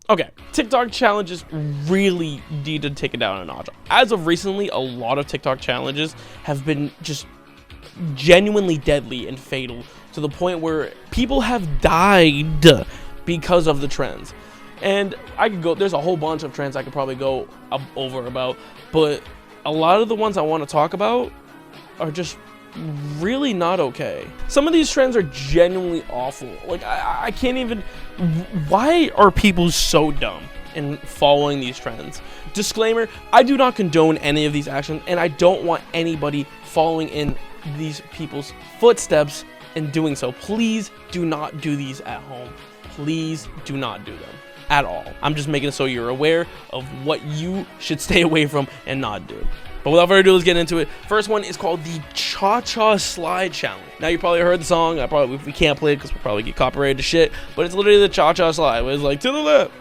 Okay, TikTok challenges really need to take it down a notch. As of recently, a lot of TikTok challenges have been just genuinely deadly and fatal to the point where people have died because of the trends. And I could go, there's a whole bunch of trends I could probably go over about, but a lot of the ones I want to talk about are just really not okay. Some of these trends are genuinely awful. Like, I can't even, why are people so dumb in following these trends? Disclaimer, I do not condone any of these actions, and I don't want anybody following in these people's footsteps and doing so. Please do not do these at home. Please do not do them at all. I'm just making it so you're aware of what you should stay away from and not do. But without further ado, let's get into it. First one is called the Cha-Cha Slide Challenge. Now, you probably heard the song. We can't play it because we'll probably get copyrighted to shit. But it's literally the Cha-Cha Slide. It's like, to the left,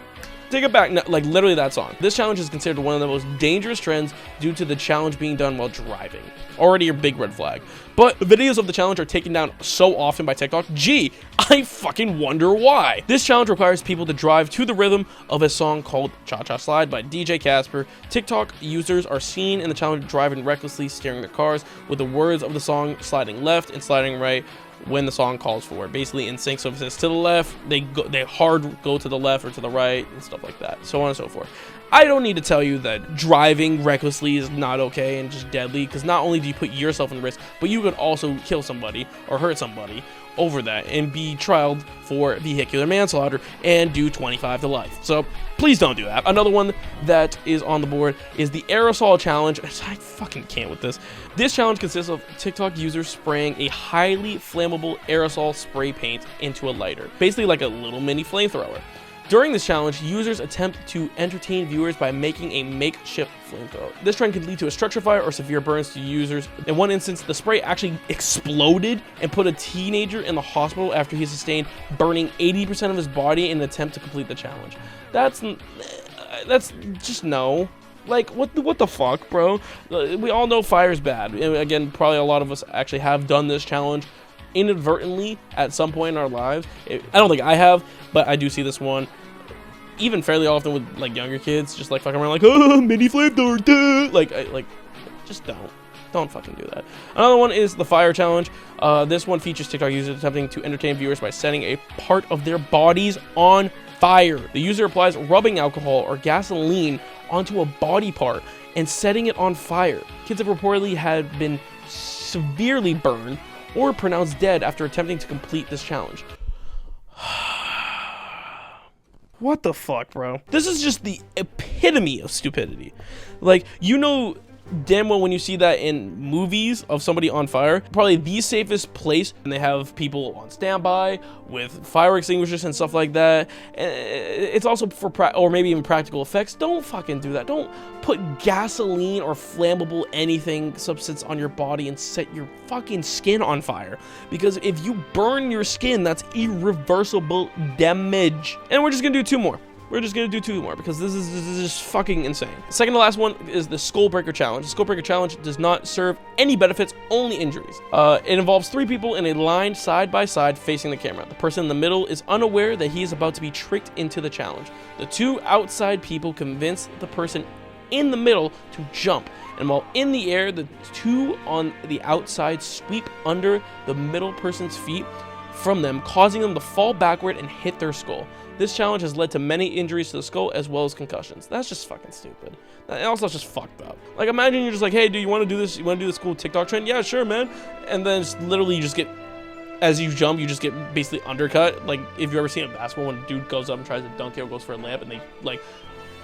take it back. No, like, literally that song. This challenge is considered one of the most dangerous trends due to the challenge being done while driving. Already a big red flag. But the videos of the challenge are taken down so often by TikTok. Gee, I fucking wonder why. This challenge requires people to drive to the rhythm of a song called Cha-Cha Slide by DJ 𝗦𝗧𝗧. TikTok users are seen in the challenge driving recklessly, steering their cars with the words of the song sliding left and sliding right when the song calls for it. Basically in sync. So if it says to the left, they hard go to the left or to the right and stuff like that, so on and so forth. I don't need to tell you that driving recklessly is not okay and just deadly, because not only do you put yourself in risk, but you could also kill somebody or hurt somebody over that and be trialed for vehicular manslaughter and do 25 to life. So please don't do that. Another one that is on the board is the aerosol challenge. I fucking can't with this. This challenge consists of TikTok users spraying a highly flammable aerosol spray paint into a lighter, basically like a little mini flamethrower. During this challenge, users attempt to entertain viewers by making a makeshift flamethrower. This trend can lead to a structure fire or severe burns to users. In one instance, the spray actually exploded and put a teenager in the hospital after he sustained burning 80% of his body in an attempt to complete the challenge. That's just no. Like, what the fuck, bro? We all know fire's bad. And again, probably a lot of us actually have done this challenge inadvertently at some point in our lives. I don't think I have, but I do see this one even fairly often with like younger kids, just like fucking around like, oh, mini flamethrower, duh. Like just don't fucking do that. Another one is the fire challenge. This one features TikTok users attempting to entertain viewers by setting a part of their bodies on fire. The user applies rubbing alcohol or gasoline onto a body part and setting it on fire. Kids have reportedly had been severely burned or pronounced dead after attempting to complete this challenge. What the fuck, bro? This is just the epitome of stupidity. Like, you know damn well when you see that in movies of somebody on fire, probably the safest place, and they have people on standby with fire extinguishers and stuff like that. And it's also for or maybe even practical effects. Don't fucking do that. Don't put gasoline or flammable anything substance on your body and set your fucking skin on fire, because if you burn your skin, that's irreversible damage. And we're just gonna do two more. We're just gonna do two more because this is just fucking insane. Second to last one is the Skull Breaker Challenge. The Skull Breaker Challenge does not serve any benefits, only injuries. It involves 3 people in a line side by side facing the camera. The person in the middle is unaware that he is about to be tricked into the challenge. The 2 outside people convince the person in the middle to jump, and while in the air, the 2 on the outside sweep under the middle person's feet from them, causing them to fall backward and hit their skull. This challenge has led to many injuries to the skull as well as concussions. That's just fucking stupid. And also, it's just fucked up. Like, imagine you're just like, hey, dude, you want to do this? You want to do this cool TikTok trend? Yeah, sure, man. And then it's literally you just get, as you jump, you just get basically undercut. Like, if you ever seen a basketball when a dude goes up and tries to dunk it or goes for a layup and they, like,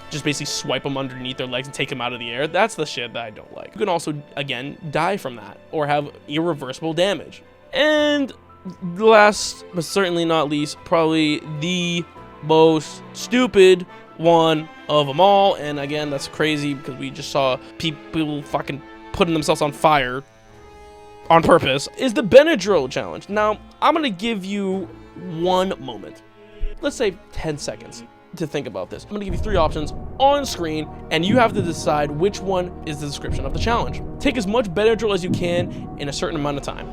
just basically swipe them underneath their legs and take them out of the air. That's the shit that I don't like. You can also, again, die from that or have irreversible damage. And last, but certainly not least, probably the most stupid one of them all, and again, that's crazy because we just saw people fucking putting themselves on fire on purpose, is the Benadryl challenge. Now, I'm gonna give you one moment, let's say 10 seconds, to think about this. I'm gonna give you 3 options on screen, and you have to decide which one is the description of the challenge. Take as much Benadryl as you can in a certain amount of time.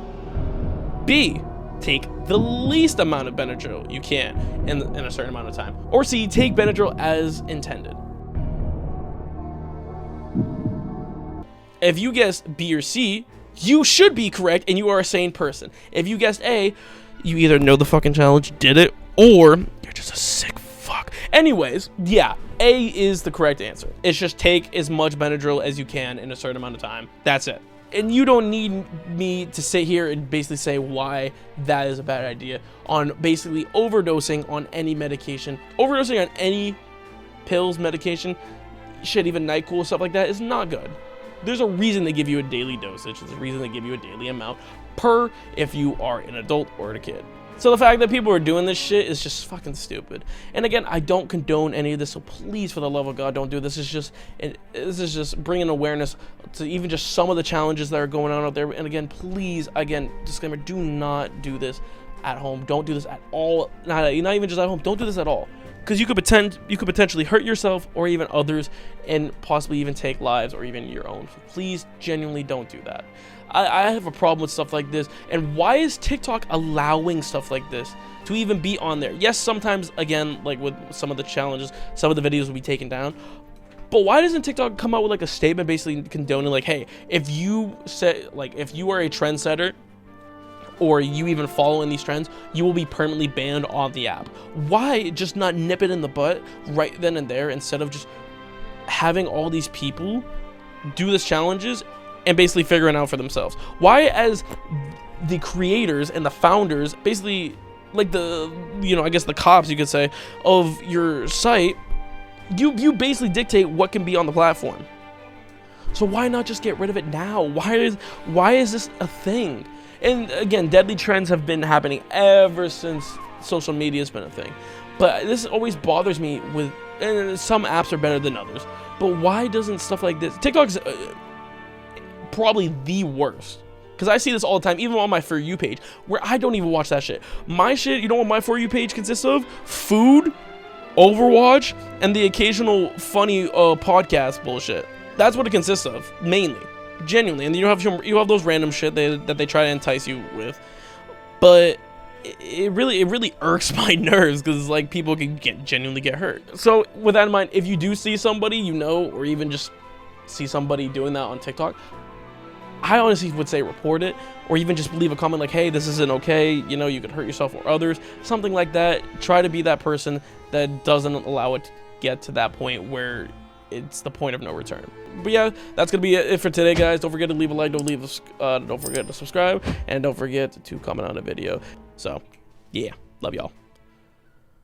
B, take the least amount of Benadryl you can in a certain amount of time. Or C, take Benadryl as intended. If you guessed B or C, you should be correct and you are a sane person. If you guessed A, you either know the fucking challenge, did it, or you're just a sick fuck. Anyways, yeah, A is the correct answer. It's just take as much Benadryl as you can in a certain amount of time. That's it. And you don't need me to sit here and basically say why that is a bad idea on basically overdosing on any medication. Overdosing on any pills, medication, shit, even NyQuil, stuff like that is not good. There's a reason they give you a daily dosage. There's a reason they give you a daily amount per if you are an adult or a kid. So the fact that people are doing this shit is just fucking stupid. And again, I don't condone any of this, so please, for the love of God, don't do this. This is just bringing awareness to even just some of the challenges that are going on out there. And again, please, again, disclaimer, do not do this at home. Don't do this at all. Not even just at home. Don't do this at all. Because you could potentially hurt yourself or even others and possibly even take lives or even your own. So please, genuinely don't do that. I have a problem with stuff like this. And why is TikTok allowing stuff like this to even be on there? Yes, sometimes, again, like with some of the challenges, some of the videos will be taken down. But why doesn't TikTok come out with like a statement basically condoning like, hey, if you say, like, if you are a trendsetter or you even follow in these trends, you will be permanently banned on the app? Why just not nip it in the butt right then and there instead of just having all these people do these challenges and basically figuring out for themselves? Why, as the creators and the founders, basically like the, you know, I guess the cops, you could say, of your site, you basically dictate what can be on the platform? So why not just get rid of it now? Why is this a thing? And again, deadly trends have been happening ever since social media has been a thing. But this always bothers me with, and some apps are better than others, but why doesn't stuff like this? TikTok's probably the worst, because I see this all the time, even on my For You page, where I don't even watch that shit. My shit, you know what my For You page consists of? Food, Overwatch, and the occasional funny podcast bullshit. That's what it consists of, mainly. Genuinely. And you have those random shit that they try to entice you with. But it really irks my nerves, because like people can genuinely get hurt. So with that in mind, if you do see somebody you know, or even just see somebody doing that on TikTok, I honestly would say report it, or even just leave a comment like, hey, this isn't okay, you know, you could hurt yourself or others, something like that. Try to be that person that doesn't allow it to get to that point where it's the point of no return. But yeah, that's gonna be it for today, guys. Don't forget to leave a like, don't forget to subscribe, and don't forget to comment on the video. So yeah, love y'all.